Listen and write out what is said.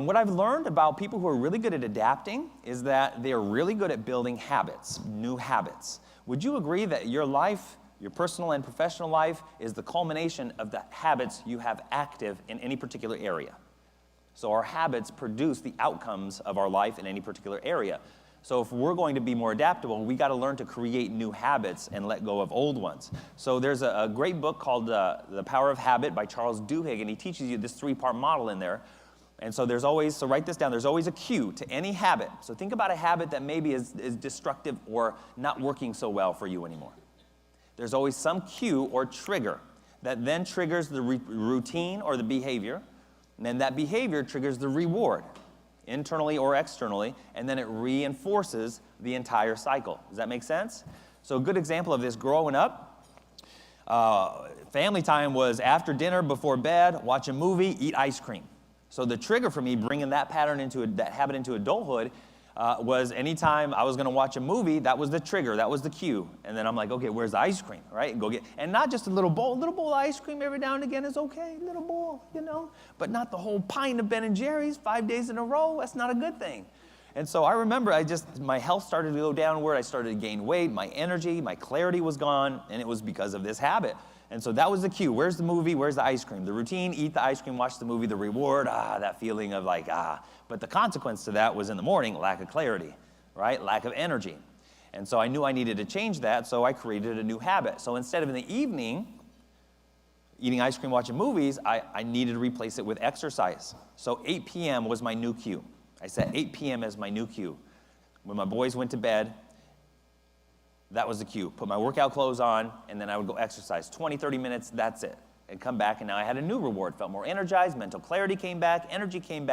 And what I've learned about people who are really good at adapting is that they are really good at building habits, new habits. Would you agree that your life, your personal and professional life, is the culmination of the habits you have active in any particular area? So our habits produce the outcomes of our life in any particular area. So if we're going to be more adaptable, we got to learn to create new habits and let go of old ones. So there's a great book called The Power of Habit by Charles Duhigg, and he teaches you this three-part model in there. And so there's always, so write this down, there's always a cue to any habit. So think about a habit that maybe is destructive or not working so well for you anymore. There's always some cue or trigger that then triggers the routine or the behavior, and then that behavior triggers the reward, internally or externally, and then it reinforces the entire cycle. Does that make sense? So a good example of this, growing up, family time was after dinner, before bed, watch a movie, eat ice cream. So the trigger for me bringing that pattern that habit into adulthood was anytime I was going to watch a movie, that was the trigger, that was the cue. And then I'm like, okay, where's the ice cream, right? And go get, and not just a little bowl of ice cream every now and again is okay, little bowl, you know, but not the whole pint of Ben & Jerry's 5 days in a row. That's not a good thing. And so I remember my health started to go downward. I started to gain weight, my energy, my clarity was gone, and it was because of this habit. And so that was the cue. Where's the movie? Where's the ice cream? The routine, eat the ice cream, watch the movie, the reward, that feeling of like, But the consequence to that was in the morning, lack of clarity, right? Lack of energy. And so I knew I needed to change that, so I created a new habit. So instead of in the evening, eating ice cream, watching movies, I needed to replace it with exercise. So 8 p.m. was my new cue. I set 8 p.m. as my new cue. When my boys went to bed, that was the cue. Put my workout clothes on, and then I would go exercise. 20, 30 minutes, that's it. And come back, and now I had a new reward. Felt more energized, mental clarity came back, energy came back.